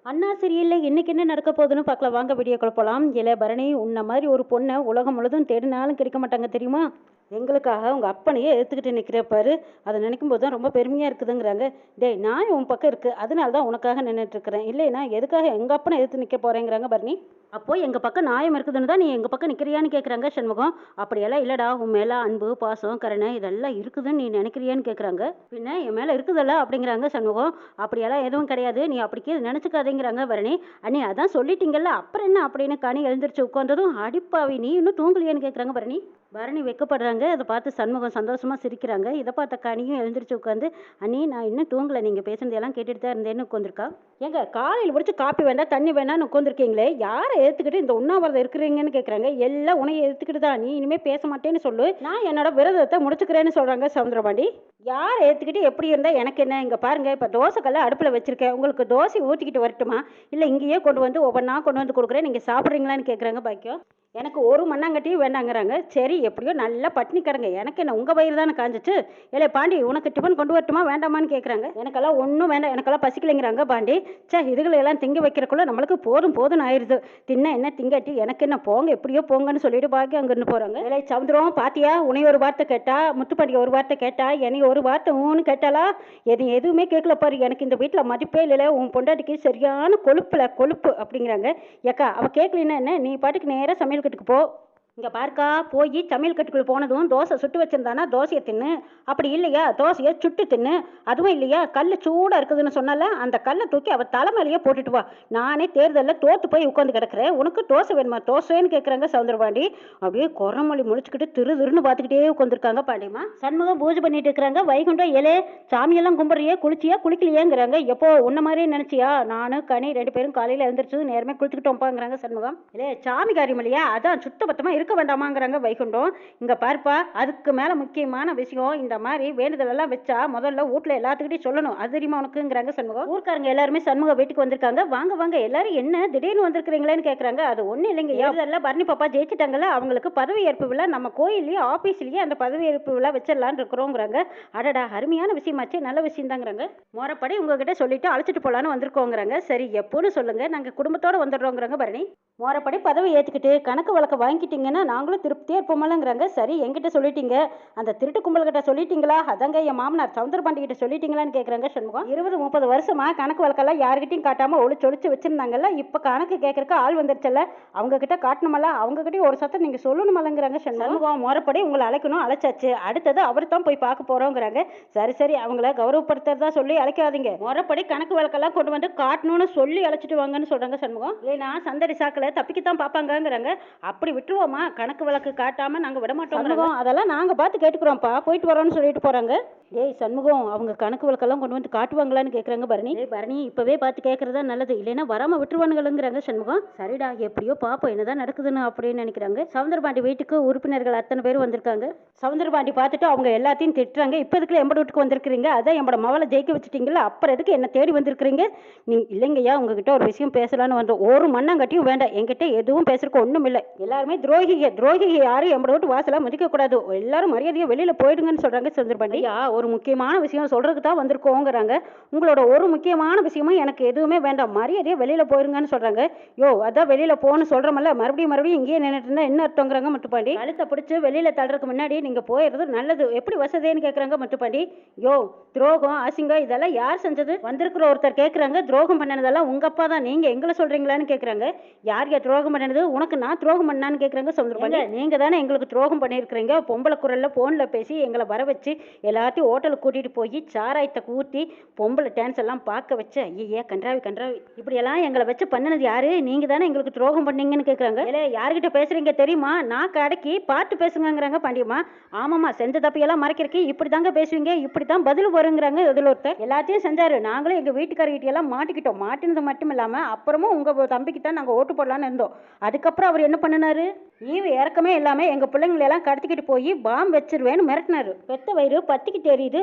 அண்ணா சரியில்லை இன்னைக்கு என்ன நடக்க போகுதுன்னு பார்க்கலாம் வாங்க வீடியோக்குள்ள போகலாம். இளைய பரணி உன்ன மாதிரி ஒரு பொண்ணை உலகம் முழுதும் தேடினாலும் கிடைக்க மாட்டாங்க தெரியுமா? எங்களுக்காக உங்கள் அப்பனையே எடுத்துக்கிட்டு நிற்கிற பாரு. அதை நினைக்கும் போது தான் ரொம்ப பெருமையாக இருக்குதுங்கிறாங்க. டேய் நான் உன் பக்கம் இருக்குது அதனால தான் உனக்காக நின்றுட்டுருக்கிறேன், இல்லைன்னா எதுக்காக எங்கள் அப்பனை எடுத்து நிற்க போகிறேங்கிறாங்க பரணி. அப்போது எங்கள் பக்கம் நியாயம் இருக்குதுன்னு தான் நீ எங்கள் பக்கம் நிற்கிறியான்னு கேட்குறாங்க சண்முகம். அப்படியெல்லாம் இல்லைடா, உன் மேலே அன்பு பாசம் கருணை இதெல்லாம் இருக்குதுன்னு நீ நினைக்கிறியான்னு கேட்குறாங்க. பின்ன என் மேலே இருக்குதல்ல அப்படிங்கிறாங்க சண்முகம். அப்படியெல்லாம் எதுவும் கிடையாது, நீ அப்படிக்கே நினச்சிக்காதேங்கிறாங்க பரணி. அண்ணி அதான் சொல்லிட்டீங்கல்ல அப்புறம் என்ன அப்படின்னு கனி எழுந்திரிச்சு உட்காந்ததும் அடிப்பாவி நீ இன்னும் தூங்கலையான்னு கேட்குறாங்க பரணி. பரணி வெக்கப்படுறாங்க. அதை பார்த்து சண்முகம் சந்தோஷமாக சிரிக்கிறாங்க. இதை பார்த்த கனியும் எழுந்திரிச்சு உட்காந்து, அண்ணி நான் இன்னும் தூங்கலை, நீங்கள் பேசுனதெல்லாம் கேட்டுட்டு தான் இருந்தேன்னு உட்காந்துருக்கா. ஏங்க காலையில் முடிச்சு காப்பி வேண்டாம் தண்ணி வேணான்னு உட்காந்துருக்கீங்களே, யாரை எடுத்துக்கிட்டு இந்த உண்ணாவிரதம் இருக்கிறீங்கன்னு கேட்குறாங்க. எல்லாம் உனையை எடுத்துக்கிட்டு தான், நீ இனிமேல் பேச மாட்டேன்னு சொல்லு, நான் என்னோட விரதத்தை முடிச்சுக்கிறேன்னு சொல்கிறாங்க சவுந்தரபாண்டி. யாரை ஏற்றுக்கிட்டு எப்படி இருந்தால் எனக்கு என்ன? இங்கே பாருங்கள், இப்போ தோசைக்கல்ல அடுப்பில் வச்சுருக்கேன், உங்களுக்கு தோசை ஊற்றிக்கிட்டு வரட்டுமா, இல்லை இங்கேயே கொண்டு வந்து ஒவ்வொன்றா கொண்டு வந்து கொடுக்குறேன், நீங்கள் சாப்பிட்றீங்களான்னு கேட்குறாங்க பாக்கியம். எனக்கு ஒரு மண்ணாங்கட்டியும் வேண்டாங்கிறாங்க. சரி எப்படியோ நல்லா பட்னி கிடங்க, எனக்கு என்ன உங்கள் வயிறு தானே காஞ்சிச்சு. இல்லை பாண்டி உனக்கு டிஃபன் கொண்டு வரட்டுமா வேண்டாமான்னு கேட்குறாங்க. எனக்கெல்லாம் ஒன்றும் வேண்டாம், எனக்கெல்லாம் பசிக்கலைங்கிறாங்க பாண்டி. இதுகளெல்லாம் திங்க வைக்கிறக்குள்ள நம்மளுக்கு போதும் போதும்னு ஆயிடுது. தின்ன என்ன திங்காட்டி எனக்கு என்ன, போங்க எப்படியோ போங்கன்னு சொல்லிட்டு பாக்கி அங்கேருந்து போகிறாங்க. இல்லை சவுந்தரம் பாத்தியா, உன்னை ஒரு வார்த்தை கேட்டா, முத்துப்பாண்டிய ஒரு வார்த்தை கேட்டா, என்னை ஒரு வார்த்தை ஊன்னு கேட்டாலா, எதுவுமே கேட்கல பாரு. எனக்கு இந்த வீட்டில் மதிப்பே இல்லை, உன் பொண்டாட்டிக்கு சரியான கொழுப்பு அப்படிங்கிறாங்க. ஏக்கா அவள் கேட்கலன்னா என்ன, நீ பாட்டுக்கு நேராக சமையல் கட்டுக்கு போ. இங்கே பார்க்கா போய் சமையல் கட்டுக்குள்ள போனதும் தோசை சுட்டு வச்சிருந்தானா தோசையை தின்னு, அப்படி இல்லையா தோசையை சுட்டு தின்னு, அதுவும் இல்லையா கல் சூடாக இருக்குதுன்னு சொன்னால அந்த கல்லை தூக்கி அவள் தலைமையிலேயே போட்டுட்டு வா. நானே தேர்தலில் தோற்று போய் உட்காந்து கிடக்கிறேன், உனக்கு தோசை வேணுமா தோசைன்னு கேட்குறாங்க சவுந்தரபாண்டி. அப்படியே குரமொழி முடிச்சுக்கிட்டு திருன்னு பார்த்துக்கிட்டே உட்காந்துருக்காங்க பாண்டியம்மா. சண்முகம் பூஜை பண்ணிட்டு இருக்கிறாங்க. வைகுண்டம் ஏலே சாமியெல்லாம் கும்பிட்றியே, குளிச்சியா குளிக்கலையேங்கிறாங்க. எப்போ உன்ன மாதிரியே நினச்சியா, நானும் கனி 2 பேரும் காலையில் எழுந்திரிச்சு நேரமே குளிச்சுக்கிட்டோம்ப்பாங்கிறாங்க சண்முகம். இல்லையே சாமி காரியம் இல்லையா, அதான் சுத்தபத்தமாக இருக்க வேண்டாமாங்கிறாங்க வைகுண்டம். இங்க பார்ப்பா, அதுக்கு மேல முக்கியமான விஷயம், இந்த மாதிரி வேண்டுதல் எல்லாம் வச்சா முதல்ல வீட்டுல எல்லாத்துக்கிட்டையும் சொல்லணும், அது தெரியுமா உனக்குங்கிறாங்க சண்முகம். ஊர்க்காரங்க எல்லாருமே சண்முக வீட்டுக்கு வந்திருக்காங்க. வாங்க வாங்க எல்லாரும் என்ன திடீர்னு வந்திருக்கிறீங்களேன்னு கேட்குறாங்க. அது ஒன்றும் இல்லைங்க, ஏதெல்லாம் பரணி பாப்பா ஜெயிச்சிட்டாங்கல்ல, அவங்களுக்கு பதவி ஏற்பு விழா நம்ம கோயிலையும் ஆஃபீஸ்லேயே அந்த பதவி ஏற்பு விழா வச்சிடலான்னு இருக்கிறோங்கிறாங்க. அடடா அருமையான விஷயமாச்சு, நல்ல விஷயம் தாங்கிறாங்க. முறைப்படி உங்ககிட்ட சொல்லிட்டு அழைச்சிட்டு போகலான்னு வந்திருக்கோங்கிறாங்க. சரி எப்போன்னு சொல்லுங்க, நாங்கள் குடும்பத்தோட வந்துடுறோங்கிறாங்க பரணி. முறைப்படி பதவி ஏற்றுக்கிட்டு கணக்கு வழக்க வாங்கிட்டீங்கன்னா நாங்களும் திருப்தியாக இருப்போமாலங்கிறாங்க. சரி என்கிட்ட சொல்லிட்டீங்க, அந்த திருட்டு கும்பல்கிட்ட சொல்லிட்டீங்களா? அதாங்க என் மாமனார் சவுந்தரபாண்டி கிட்ட சொல்லிட்டீங்களான்னு கேட்குறாங்க சண்முகம். 20-30 வருஷமா கணக்கு வழக்கெல்லாம் யாருக்கிட்டையும் காட்டாமல் ஒளிச்சு வச்சிருந்தாங்கல்ல, இப்போ கணக்கு கேட்கறக்கு ஆள் வந்துருச்சல்ல, அவங்க கிட்ட காட்டணுமல்ல, அவங்க கிட்டயும் ஒரு சத்தம் நீங்கள் சொல்லணுமல்லங்கிறாங்க சண்முகம். முறைப்படி உங்களை அழைக்கணும், அழைச்சாச்சு, அடுத்தது அவர் தான் போய் பார்க்க போகிறோங்கிறாங்க. சரி அவங்கள கௌரவப்படுத்துறதா சொல்லி அழைக்காதீங்க, முறைப்படி கணக்கு வழக்கெல்லாம் கொண்டு வந்து காட்டணும்னு சொல்லி அழைச்சிட்டு வாங்கன்னு சொல்கிறாங்க சண்முகம். ஏன்னா சந்தடி சாக்கில் தப்பிக்கத்தான் பார்ப்பாங்கங்கிறாங்க. அப்படி விட்டுருவோமா, கணக்கு வழக்கு காட்டாம நாங்க விட மாட்டோம், அதெல்லாம் நாங்க பார்த்து கேட்டுக்கிறோம்ப்பா, போயிட்டு வரோம்னு சொல்லிட்டு போறாங்க. டேய் சண்முகம், அவங்க கணக்கு வழக்கெல்லாம் கொண்டு வந்து காட்டுவாங்களான்னு கேட்குறாங்க பரணி. பரணி இப்பவே பார்த்து கேட்கறதா நல்லது, இல்லைன்னா வராம விட்டுருவானுங்கிறாங்க சண்முகம். சரிடா எப்படியோ பாப்போம் என்னதான் நடக்குதுன்னு அப்படின்னு நினைக்கிறாங்க. சவுந்தரபாண்டி வீட்டுக்கு உறுப்பினர்கள் அத்தனை பேர் வந்திருக்காங்க. சவுந்தரபாண்டி பார்த்துட்டு அவங்க எல்லாத்தையும் திட்டுறாங்க. இப்போ எதுக்குள்ள எம்பட வீட்டுக்கு வந்திருக்கிறீங்க, அதான் எம்பட மவளை ஜெயிக்க வச்சுட்டீங்களா, அப்புறம் எதுக்கு என்ன தேடி வந்திருக்கிறீங்க? நீ இல்லைங்கய்யா உங்ககிட்ட ஒரு விஷயம் பேசலான்னு வந்தோம், ஒரு மண்ணாங்கட்டியும் வேண்டாம், என்கிட்ட எதுவும் பேசுறதுக்கு ஒன்றும் இல்லை, எல்லாருமே துரோகிக யாரும் எம்பட வீட்டு வாசலாக மதிக்க கூடாது, எல்லாரும் மரியாதையை வெளியில போயிடுங்கன்னு சொல்றாங்க சவுந்தரபாண்டி. ஒரு முக்கியமான விஷயம் சொல்றதுக்கு தான் வந்திருக்கோங்கிறாங்க. உங்களோட ஒரு முக்கியமான விஷயமும் எனக்கு எதுவுமே வேண்டாம், மரியாதையை வெளியில போயிருங்கன்னு சொல்றாங்க. யோ அதான் வெளியில போகணும்னு சொல்றமல்ல, மறுபடியும் இங்கேயே நின்றுட்டு இருந்தா என்ன அர்த்தங்கிறாங்க முத்துப்பாண்டி. கழுத்தை பிடிச்சி வெளியில தள்ளுறதுக்கு முன்னாடி நீங்க போயிடுறது நல்லது, எப்படி வசதின்னு கேட்குறாங்க முத்துப்பாண்டி. யோ துரோகம் அசிங்கம் இதெல்லாம் யார் செஞ்சது? வந்திருக்கிற ஒருத்தர் கேட்குறாங்க. துரோகம் பண்ணனதெல்லாம் உங்க அப்பா தான், நீங்க எங்களை சொல்றீங்களான்னு கேட்குறாங்க. யார் துரோகம் பண்ணது? உனக்கு நான் துரோகம் பண்ணான்னு கேட்குறாங்க சவுந்தரபாண்டி. நீங்க தானே எங்களுக்கு துரோகம் பண்ணியிருக்கிறீங்க, பொம்பளை குரல்ல போன்ல பேசி எங்களை வர வச்சு எல்லாத்தையும் ஹோட்டலுக்கு கூட்டிட்டு போய் சாராயத்தை ஊற்றி பொம்பளை டான்ஸ் எல்லாம் பார்க்க வச்சு, ஐயா கன்றாவி இப்படியெல்லாம் எங்களை வச்சு பண்ணினது யாரு? நீங்க தானே எங்களுக்கு துரோகம் பண்ணீங்கன்னு கேட்குறாங்க. இல்லை யார்கிட்ட பேசுறீங்க தெரியுமா, நான் கடைக்கு பார்த்து பேசுங்கிறாங்க பாண்டியம்மா. ஆமாம்மா செஞ்ச தப்பியெல்லாம் மறைக்கிறக்கு இப்படி தாங்க பேசுவீங்க, இப்படி தான் பதில் வருங்கிறாங்க. இதில் ஒருத்தர் எல்லாத்தையும் செஞ்சாரு, நாங்களும் எங்கள் வீட்டுக்காரர்கிட்ட எல்லாம் மாட்டிக்கிட்டோம், மாட்டினது மட்டும் இல்லாமல் அப்புறமும் உங்கள் தம்பிக்கு தான் நாங்கள் ஓட்டு போடலான்னு இருந்தோம், அதுக்கப்புறம் அவர் என்ன பண்ணினாரு? ஈவு இறக்கமே இல்லாமல் எங்கள் பிள்ளைங்களெல்லாம் கடத்திக்கிட்டு போய் பாம் வச்சிருவேன்னு மிரட்டினாரு. பெத்த வயிறு பத்திக்கிட்டு எரியுது,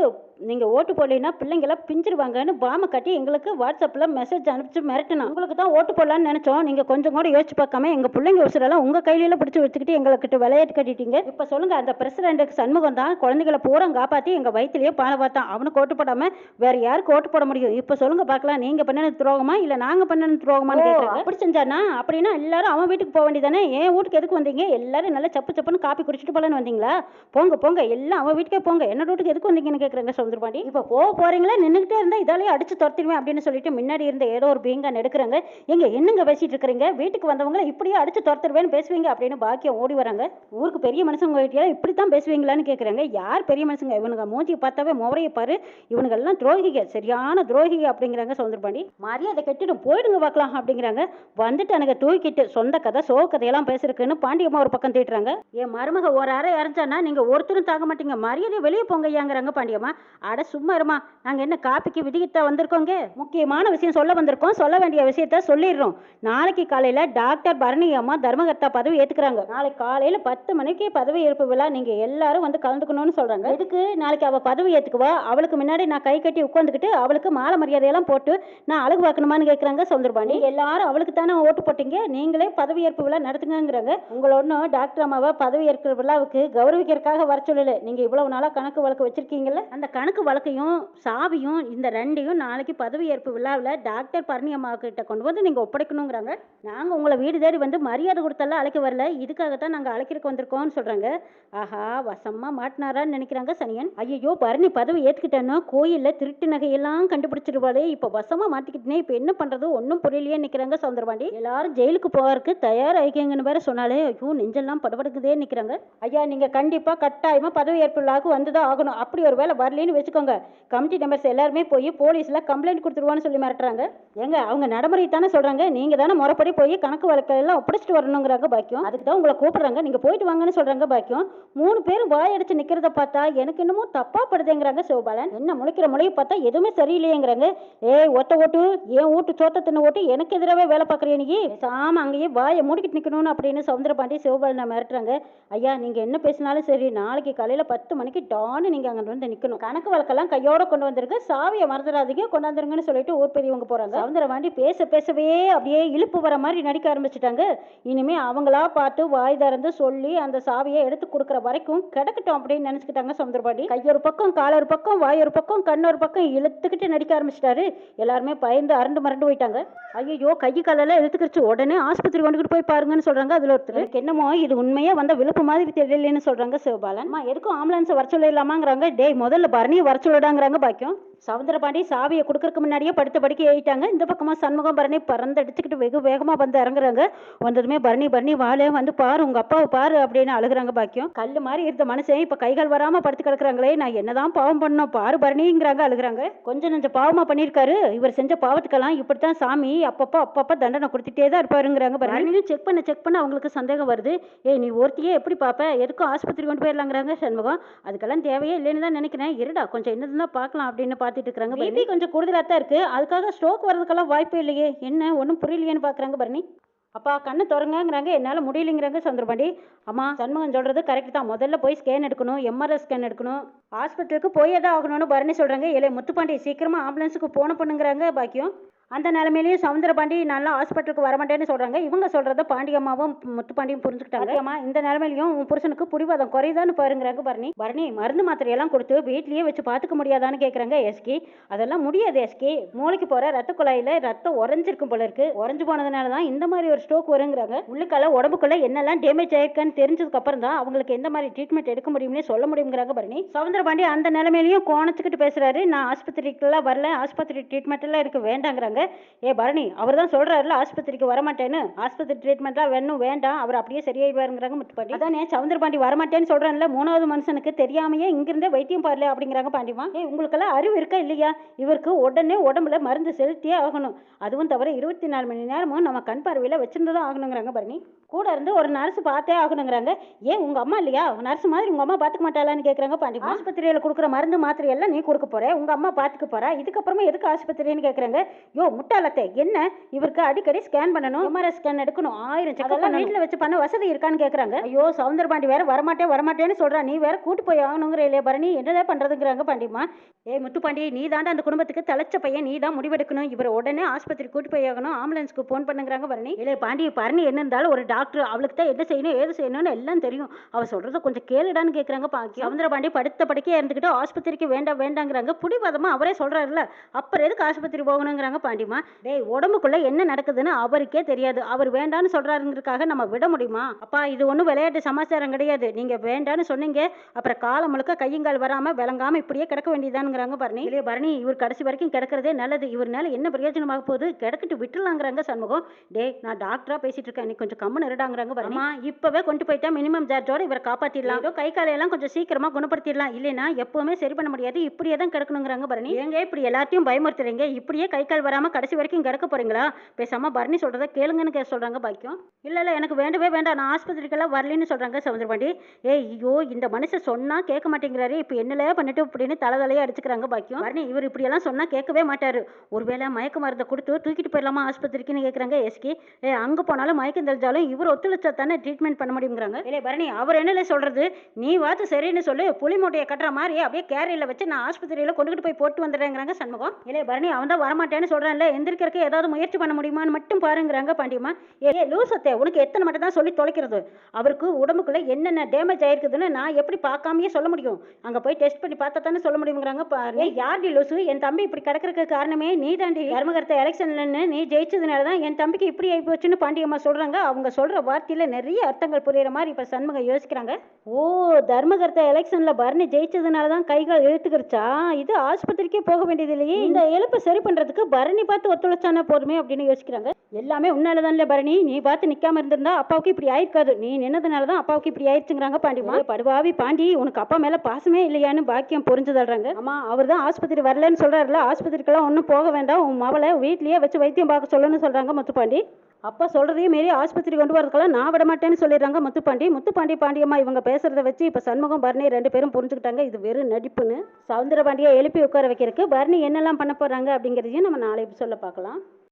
நீங்கள் ஓட்டு போடலைன்னா பிள்ளைங்களாம் பிஞ்சிருவாங்கன்னு பாமை கட்டி எங்களுக்கு வாட்ஸ்அப்பில் மெசேஜ் அனுப்பிச்சு மிரட்டினா. உங்களுக்கு தான் ஓட்டு போடலான்னு நினச்சோம், நீங்கள் கொஞ்சம் கூட யோசிச்சு பார்க்காம எங்கள் பிள்ளைங்க உசுரெல்லாம் உங்கள் கையில பிடிச்சி வச்சுக்கிட்டு எங்கள்கிட்ட விளையாட்டு கட்டிட்டீங்க. இப்போ சொல்லுங்கள், அந்த பிரசிடென்ட்டுக்கு சண்முகம் தான் குழந்தைகளை பூரா காப்பாற்றி எங்கள் வயிற்றுலேயே பாலை பார்த்தான். அவனுக்கு ஓட்டு போடாமல் வேறு யாருக்கு ஓட்டு போட முடியும்? இப்போ சொல்லுங்கள் பார்க்கலாம், நீங்கள் பண்ணின துரோகமா இல்லை நாங்கள் பண்ணின துரோகமான்னு கேட்குறாங்க. அப்படி செஞ்சானா? அப்படின்னா எல்லாரும் அவன் வீட்டுக்கு போக வேண்டியதானே? என் வீட்டுக்கு எதுக்கு வந்தீங்க? எல்லாரும் நல்லா சப்பு சப்புன்னு காப்பி குடிச்சிட்டு போலன்னு வந்தீங்களா? போங்க போங்க, எல்லாம் அவன் வீட்டுக்கே போங்க. என்ன வீட்டுக்கு எதுக்கு வந்தீங்கன்னு கேட்குறாங்க சவுந்தரபாண்டி. இப்போ போக போறீங்களா? நின்றுக்கிட்டே இருந்தா இதாலேயே அடிச்சு துரத்திடுவேன் அப்படின்னு சொல்லிட்டு முன்னாடி இருந்த ஏதோ ஒரு பீங்கான் எடுக்கிறாங்க. எங்க என்னங்க பேசிட்டு இருக்கிறீங்க? வீட்டுக்கு வந்தவங்களை இப்படியே அடிச்சு துரத்துருவேன்னு பேசுவீங்க அப்படின்னு பாக்கியம் ஓடி வராங்க. ஊருக்கு பெரிய மனுஷங்க வீட்டில இப்படித்தான் பேசுவீங்களான்னு கேட்குறாங்க. யார் பெரிய மனுஷங்க? இவனுங்க மூஞ்சி பார்த்தாவே முறையை பாரு, இவனுங்கெல்லாம் துரோகிக, சரியான துரோகிக அப்படிங்கிறாங்க சவுந்தரபாண்டி. மரியாதை கெட்டிடும், போயிடுங்க பார்க்கலாம் அப்படிங்கிறாங்க. வந்துட்டு எனக்கு தூக்கிட்டு சொந்த கதை சோ கதையெல்லாம் பேசுறதுக்குன்னு பாண்டியம்மா ஒரு பக்கம் தீட்டுறாங்க. என் மருமக ஒரு அறை அரைஞ்சானா நீங்க ஒருத்தரும் தாங்க மாட்டீங்க, மரியாதை வெளியே போங்க ஐயாங்கிறாங்க பாண்டியம்மா. அட சும்மா இருமா, நாங்க என்ன காப்பிக்கு விதிக்கிட்டா வந்திருக்கோங்க? முக்கியமான விஷயம் சொல்ல வந்திருக்கோம், சொல்ல வேண்டிய விஷயத்த சொல்லிடுறோம். நாளைக்கு காலையில டாக்டர் பரணி அம்மா தர்மகர்த்தா பதவி ஏத்துக்கிறாங்க. நாளைக்கு காலையில 10 மணிக்கு பதவி ஏற்பு விழா, நீங்க எல்லாரும் வந்து கலந்துக்கணும்னு சொல்றாங்க. இதுக்கு நாளைக்கு அவ பதவி ஏத்துக்குவா, அவளுக்கு முன்னாடி நான் கை கட்டி உட்காந்துக்கிட்டு அவளுக்கு மாலை மரியாதையெல்லாம் போட்டு நான் அழகு பார்க்கணுமான்னு கேட்குறாங்க சவுந்தரபாண்டி. எல்லாரும் அவளுக்கு தானே ஓட்டு போட்டீங்க, நீங்களே பதவி ஏற்பு விழா நடத்துங்கிறாங்க. உங்களோட டாக்டர் அம்மாவை பதவி ஏற்கிற விழாவுக்கு கௌரவிக்கிறதுக்காக வர சொல்லல. நீங்க இவ்வளவு நாளா கணக்கு வழக்கு வச்சிருக்கீங்கல்ல, அந்த கணக்கு வழக்கையும் சாவியும் இந்த ரெண்டையும் நாளைக்கு பதவி ஏற்பு விழாவில் டாக்டர் பரணி அம்மா கிட்ட கொண்டு வந்து நீங்க ஒப்படைக்கணுங்கிறாங்க. நாங்க உங்களை வீடு தேடி வந்து மரியாதை கொடுத்தெல்லாம் அழைக்க வரல, இதுக்காகத்தான் நாங்க அழைக்கிறதுக்கு வந்திருக்கோம்னு சொல்றாங்க. ஆஹா, வசமா மாட்டினாரான்னு நினைக்கிறாங்க சனியன். ஐயோ, பரணி பதவி ஏற்றுக்கிட்டேன்னா கோயில்ல திருட்டு நகையெல்லாம் கண்டுபிடிச்சிருவாளே, இப்ப வசமா மாட்டிக்கிட்டேனே, இப்ப என்ன பண்றது ஒன்னும் புரியலையே நிக்கிறாங்க சவுந்தரபாண்டி. எல்லாரும் ஜெயிலுக்கு போறதுக்கு தயாராகிக்கங்கன்னு வேற சொன்னாலே ஐயோ நெஞ்செல்லாம் படபடுக்குதே நிக்கிறாங்க. ஐயா, நீங்க கண்டிப்பா கட்டாயமா பதவி ஏற்பு விழாவுக்கு வந்துதான் ஆகணும். அப்படி ஒரு வேலை வரலன்னு வச்சுக்கோங்க, கமிட்டி மெம்பர்ஸ் எல்லாருமே போய் போலீஸ்ல கம்ப்ளைண்ட் கொடுத்துருவான்னு சொல்லி மிரட்டுறாங்க. ஏங்க, அவங்க நடைமுறை தானே சொல்றாங்க, நீங்க தானே முறைப்படி போய் கணக்கு வழக்கெல்லாம் ஒப்படைச்சிட்டு வரணுங்கிறாங்க பாக்கியம். அதுக்கு தான் உங்களை கூப்பிடுறாங்க, நீங்க போயிட்டு வாங்கன்னு சொல்றாங்க பாக்கியம். 3 பேரும் வாயடிச்சு நிக்கிறத பார்த்தா எனக்கு என்னமோ தப்பா படுதுங்கிறாங்க சிவபாலன். என்ன முளைக்கிற முளையை பார்த்தா எதுவுமே சரியில்லையேங்கிறாங்க. ஏய் ஒத்த ஓட்டு, என் வீட்டு சோத்த தின்ன ஓட்டு, எனக்கு எதிராகவே வேலை பார்க்குறேன் நீ, சாம அங்கேயே வாயை மூடிக்கிட்டு நிற்கணும்னு அப்படின்னு சவுந்தரபாண்டி சிவபாலனை மிரட்டுறாங்க. ஐயா, நீங்க என்ன பேசினாலும் சரி, நாளைக்கு காலையில 10 மணிக்கு டான்னு நீங்க அங்க வந்து நிக்கணும். கணக்கு வழக்கெல்லாம் கையோட கொண்டு வந்திருக்கு, சாவியை மறந்துடாதீங்க, கொண்டாந்துருங்கன்னு சொல்லிட்டு ஊர் பெரியவங்க போறாங்க. சவுந்தரபாண்டி பேசவே அப்படியே இழுப்பு வர மாதிரி நடிக்க ஆரம்பிச்சுட்டாங்க. இனிமே அவங்களா பார்த்து வாய் திறந்து சொல்லி அந்த சாவியை எடுத்து கொடுக்குற வரைக்கும் கிடக்கட்டும் அப்படின்னு நினைச்சுக்கிட்டாங்க சவுந்தரபாண்டி. கையொரு பக்கம் காலொரு பக்கம் வாயொரு பக்கம் கண்ணொரு பக்கம் இழுத்துக்கிட்டு நடிக்க ஆரம்பிச்சிட்டாரு. எல்லாருமே பயந்து அரண்டு மறண்டு போயிட்டாங்க. ஐயோ, கை காலெல்லாம் இழுத்துக்கிடுச்சு, உடனே ஆஸ்பத்திரி கொண்டுகிட்டு போய் பாருங்கன்னு சொல்றாங்க. அதுல ஒருத்தர் என்னமோ இது உண்மையா வந்த விழுப்பு மாதிரி தெரியலன்னு சொல்றாங்க சிவபாலன். எதுக்கும் ஆம்புலன்ஸ் வர சொல்லிடலாமாங்கிறாங்க. டேய் முதல்ல பரணியை வர சொல்லிடாங்கிறாங்க பாக்கியம். சவுந்தரபாண்டி சாவியை கொடுக்கறதுக்கு முன்னாடியே படுத்த படிக்க ஏறிட்டாங்க. இந்த பக்கமா சண்முகம் பரணி பறந்து அடிச்சுக்கிட்டு வெகு வேகமா வந்து இறங்குறாங்க. வந்ததுமே பரணி வாழ வந்து பாரு, உங்க அப்பாவை பாரு அப்படின்னு அழுகுறாங்க பாக்கியம். கல்லு மாதிரி இருந்த மனுஷன் இப்ப கைகள் வராம படுத்து கிடக்குறாங்களே, நான் என்னதான் பாவம் பண்ணோம் பாரு பரணிங்கிறாங்க அழுகுறாங்க. கொஞ்சம் நெஞ்ச பாவமா பண்ணியிருக்காரு, இவர் செஞ்ச பாவத்துக்கெல்லாம் இப்படித்தான் சாமி அப்பப்ப தண்டனை கொடுத்துட்டே தான் இருப்பாருங்கிறாங்க. பரணியும் செக் பண்ண அவங்களுக்கு சந்தேகம் வருது. ஏய், நீ ஒருத்தையே எப்படி பாப்ப, எதுக்கும் ஆஸ்பத்திரி கொண்டு போயிடலாங்கிறாங்க சண்முகம். அதுக்கெல்லாம் தேவையே இல்லைன்னு தான் நினைக்கிறேன், இருடா கொஞ்சம் என்னதான் பார்க்கலாம் அப்படின்னு பார்த்துட்டு இருக்காங்க. பிபி கொஞ்சம் கூடுதலாக தான் இருக்கு, அதுக்காக ஸ்ட்ரோக் வர்றதுக்கெல்லாம் வாய்ப்பு இல்லையே, என்ன ஒன்றும் புரியலையேன்னு பார்க்குறாங்க பரணி. அப்பா கண்ணு திறங்கிறாங்க, என்னால் முடியலைங்கிறாங்க சந்திரபாண்டி. அம்மா, சண்முகம் சொல்கிறது கரெக்ட் தான், முதல்ல போய் ஸ்கேன் எடுக்கணும், எம்ஆர்ஐ ஸ்கேன் எடுக்கணும், ஹாஸ்பிட்டலுக்கு போய் தான் ஆகணும்னு பரணி சொல்கிறாங்க. இல்லை முத்துப்பாண்டி சீக்கிரமாக ஆம்புலன்ஸுக்கு போன பண்ணுங்கிறாங்க பாக்கியம். அந்த நிலைமையிலேயும் சவுந்தரபாண்டி நல்லா ஹாஸ்பிட்டலுக்கு வரமாட்டேன்னு சொல்கிறாங்க. இவங்க சொல்கிறத பாண்டியம்மாவும் முத்துப்பாண்டியும் புரிஞ்சுக்கிட்டாங்க. அம்மா, இந்த நிலைமையிலையும் உன் புருஷனுக்கு புடிவாதம் குறைதான்னு பாருங்கிறாங்க பரணி. மருந்து மாத்திரையெல்லாம் கொடுத்து வீட்லேயே வச்சு பார்த்துக்க முடியாதான்னு கேட்குறாங்க எஸ்கி. அதெல்லாம் முடியாது எஸ்கி, மூளைக்கு போகிற ரத்த குழாயில் ரத்தம் உறைஞ்சிருக்கும் போல இருக்கு, உறைஞ்சு போனதுனால தான் இந்த மாதிரி ஒரு ஸ்ட்ரோக் வருங்கிறாங்க. உள்ளுக்கால உடம்புக்குள்ள என்னெல்லாம் டேமேஜ் ஆயிருக்குன்னு தெரிஞ்சதுக்கு அப்புறம் தான் அவங்களுக்கு எந்த மாதிரி ட்ரீட்மெண்ட் எடுக்க முடியும்னு சொல்ல முடியுங்கிறாங்க பரணி. சவுந்தரபாண்டி அந்த நிலைமையிலையும் கோணச்சுக்கிட்டு பேசுறாரு. நான் ஆஸ்பத்திரிக்கெல்லாம் வரல, ஆஸ்பத்திரி ட்ரீட்மெண்ட் எல்லாம் இருக்கு வேண்டாங்கிறாங்க. ஏ பரணி, அவர் தான் சொல்றாருல ஆஸ்பத்திரிக்கு வரமாட்டேன்னு, ஆஸ்பத்திரி ட்ரீட்மெண்ட்லாம் வேணும் வேண்டாம், அவர் அப்படியே சரியாயிடுவாருங்கிறாங்க முத்துப்பாண்டி. அதானே சவுந்தரபாண்டி வரமாட்டேன்னு சொல்றான்ல, 3வது மனுஷனுக்கு தெரியாமையே இங்கிருந்தே வைத்தியம் பாருல அப்படிங்கிறாங்க பாண்டிமா. ஏ, உங்களுக்கெல்லாம் அறிவு இருக்கா இல்லையா, இவருக்கு உடனே உடம்புல மருந்து செலுத்தியே ஆகணும், அதுவும் தவிர 24 மணி நேரமும் நம்ம கண் பார்வையில் வச்சிருந்ததான் ஆகணுங்கிறாங்க பரணி. கூட இருந்து ஒரு நர்ஸ் பார்த்தே ஆகணுங்கிறாங்க. ஏன் உங்க அம்மா இல்லையா, நர்ஸ் மாதிரி உங்க அம்மா பார்த்துக்க மாட்டாளான்னு கேட்குறாங்க பாண்டிமா. ஆஸ்பத்திரியில் கொடுக்குற மருந்து மாத்திரை எல்லாம் நீ கொடுக்க போற, உங்க அம்மா பார்த்துக்க போறா, இதுக்கப்புறமா எதுக்கு ஆஸ்பத்திரின்னு கேட்குறாங்க. யோ முட்டாளத்தை என்ன இவருக்கு அடிக்கடி ஸ்கேன் பண்ணணும், எம்ஆர்ஐ ஸ்கேன் எடுக்கணும், 1000 செக்கப் வீட்டில் வச்சு பண்ண வசதி இருக்கான்னு கேட்குறாங்க. ஐயோ சவுந்தரபாண்டி வேற வரமாட்டேன்னு சொல்றா, நீ வேற கூட்டு போய் ஆகணுங்கிற இல்லையா பரணி, என்னதான் பண்றதுங்கிறாங்க பாண்டிமா. ஏய் முத்துப்பாண்டி, நீ தாண்டா அந்த குடும்பத்துக்கு தலைச்ச பையன், நீ தான் முடிவெடுக்கணும். இவரை உடனே ஆஸ்பத்திரி கூட்டு போய் ஆகணும், ஆம்புலன்ஸ்க்கு ஃபோன் பண்ணுங்கிறாங்க பரணி. இல்லை பாண்டி, பரணி என்ன இருந்தாலும் ஒரு டாக்டர், அவளுக்கு தான் என்ன செய்யணும் ஏது செய்யணும்னு எல்லாம் தெரியும். அவள் சொல்றத கொஞ்சம் கேளுடான்னு கேட்குறாங்க. சவுந்தரபாண்டி படுத்த படுக்கையா இருந்துக்கிட்டு ஆஸ்பத்திரிக்கு வேண்டாங்கிறாங்க. புடிவாதமா அவரே சொல்றாருல்ல, அப்புறம் எதுக்கு ஆஸ்பத்திரி போகணுங்கிறாங்க பாண்டிமா. டேய், உடம்புக்குள்ள என்ன நடக்குதுன்னு அவருக்கே தெரியாது, அவர் வேண்டான்னு சொல்றாருங்கிறதுக்காக நம்ம விட முடியுமா? அப்பா, இது ஒன்றும் விளையாட்டு சமாச்சாரம் கிடையாது. நீங்க வேண்டான்னு சொன்னீங்க, அப்புறம் காலம் முழுக்க கையங்கால் வராம விளங்காம இப்படியே கிடக்க வேண்டியதானுங்கிறாங்க பரணி. இல்லையே பரணி, இவர் கடைசி வரைக்கும் கிடக்கிறதே நல்லது. இவர்னால என்ன பிரயோஜனமாக போகுது, கிடக்கிட்டு விட்டுலாங்கிறாங்க சண்முகம். டே, நான் டாக்டரா பேசிட்டு இருக்கேன், நீ கொஞ்சம் கம்மன் இருடாங்கிறாங்க பரணி. இப்பவே கொண்டு போயிட்டா மினிமம் சார்ஜோட இவரை காப்பாத்திடலாம், கை காலையெல்லாம் கொஞ்சம் சீக்கிரமா குணப்படுத்திடலாம், இல்லைன்னா எப்பவுமே சரி பண்ண முடியாது, இப்படியே தான் கிடக்கணுங்கிறாங்க பரணி. ஏங்க இப்படி எல்லாத்தையும் பயமுறுத்துறீங்க, இப்படியே கை கால் வராம கடைசி வரைக்கும் கிடக்க போறீங்களா? பேசாம பரணி சொல்றதை கேளுங்கன்னு சொல்றாங்க பாக்கியம். இல்ல எனக்கு வேண்டவே வேண்டாம், நான் ஆஸ்பத்திரிக்கெல்லாம் வரலன்னு சொல்றாங்க சவுந்தரபாண்டி. ஐயோ, இந்த மனுஷன் சொன்னா கேட்க மாட்டேங்கிறாரு, இப்ப என்னல பண்ணிட்டு இப்படின்னு தலையா அடிச்சுக்கிறாங்க பாக்கியம். பரணி, இவர் இப்படி எல்லாம் சொன்னா கேட்கவே மாட்டாரு, ஒருவேளை மயக்க மருந்தை கொடுத்து தூக்கிட்டு போயிடலாமா ஆஸ்பத்திரிக்குன்னு கேட்குறாங்க எஸ்கி. அங்க போனாலும் மயக்கம் தெரிஞ்சாலும் இவர் ஒத்துழைச்சா தானே ட்ரீட்மெண்ட் பண்ண முடியுங்கிறாங்க. இல்லை பரணி, அவர் என்னல சொல்றது, நீ வாத்து சரின்னு சொல்லு, புலி மூட்டையை கட்டுற மாதிரி அப்படியே கேரியில் வச்சு நான் ஆஸ்பத்திரியில் கொண்டுகிட்டு போய் போட்டு வந்துடுறேங்கிறாங்க சண்முகம். இல்லை பரணி, அவன் தான் வரமாட்டேன்னு சொல்றான்ல, எந்திரிக்கிறதுக்கு ஏதாவது முயற்சி பண்ண முடியுமான்னு மட்டும் பாருங்கிறாங்க பாண்டியம்மா. லூசத்தை, உனக்கு எத்தனை மட்டும் தான் சொல்லி தொலைக்கிறது, அவருக்கு உடம்புக்குள்ள என்னென்ன டேமேஜ் ஆயிருக்குதுன்னு நான் எப்படி பார்க்காமையே சொல்ல முடியும், அங்க போய் டெஸ்ட் பண்ணி பார்த்தா தானே சொல்ல முடியுங்கிறாங்க. யார்டி லூசு, என் தம்பி இப்படி கிடக்கிறதுக்கு காரணமே நீ தாண்டி, தர்மகர்த்த எலெக்ஷன்ல நீ ஜெயிச்சதுனாலதான் என் தம்பிக்கு இப்படி ஆகி போச்சுன்னு பாண்டியம்மா சொல்றாங்க. அவங்க சொல்ற வார்த்தையில நிறைய அர்த்தங்கள் புரியுற மாதிரி இப்ப சண்முகம் யோசிக்கிறாங்க. ஓ, தர்மகர்த்த எலெக்ஷன்ல பரணி ஜெயிச்சதுனாலதான் கைகள் இழுத்துக்கிருச்சா, இது ஆஸ்பத்திரிக்கே போக வேண்டியது இல்லையே, இந்த இழப்பை சரி பண்றதுக்கு பரணி பார்த்து ஒத்துழைச்சானா போதுமே அப்படின்னு யோசிக்கிறாங்க. எல்லாமே உன்னாலதான் இல்ல பரணி, நீ பார்த்து நிக்காம இருந்திருந்தா அப்பாவுக்கு இப்படி ஆயிருக்காது, நீ நின்னதுனாலதான் அப்பாவுக்கு இப்படி ஆயிடுச்சுங்கிறாங்க பாண்டிமா. படுவாவி பாண்டி, உனக்கு அப்பா மேல பாசமே இல்லையான்னு பாக்கியம் புரிஞ்சுதல்றாங்க. ஆமா, அவர் தான் ஆஸ்பத்திரி வரலன்னு சொல்றாருல, ஆஸ்பத்திரிக்கெல்லாம் ஒன்றும் போக வேண்டாம், உன் மவளை வீட்லயே வச்சு வைத்தியம் பார்க்க சொல்லணும்னு சொல்றாங்க முத்துப்பாண்டி. அப்பா சொல்றதையும் மீறி ஆஸ்பத்திரி கொண்டு வரதுக்கெல்லாம் நான் விட மாட்டேன்னு சொல்லிடுறாங்க முத்துப்பாண்டி பாண்டியம்மா இவங்க பேசுறத வச்சு இப்ப சண்முகம் பரணி 2 பேரும் புரிஞ்சுக்கிட்டாங்க இது வெறும் நடிப்புன்னு. சவுந்தரபாண்டியை எழுப்பி உட்கார வைக்கிறதுக்கு பரணி என்னெல்லாம் பண்ண போறாங்க அப்படிங்கிறதையும் நம்ம நாளை சொல்ல பார்க்கலாம்.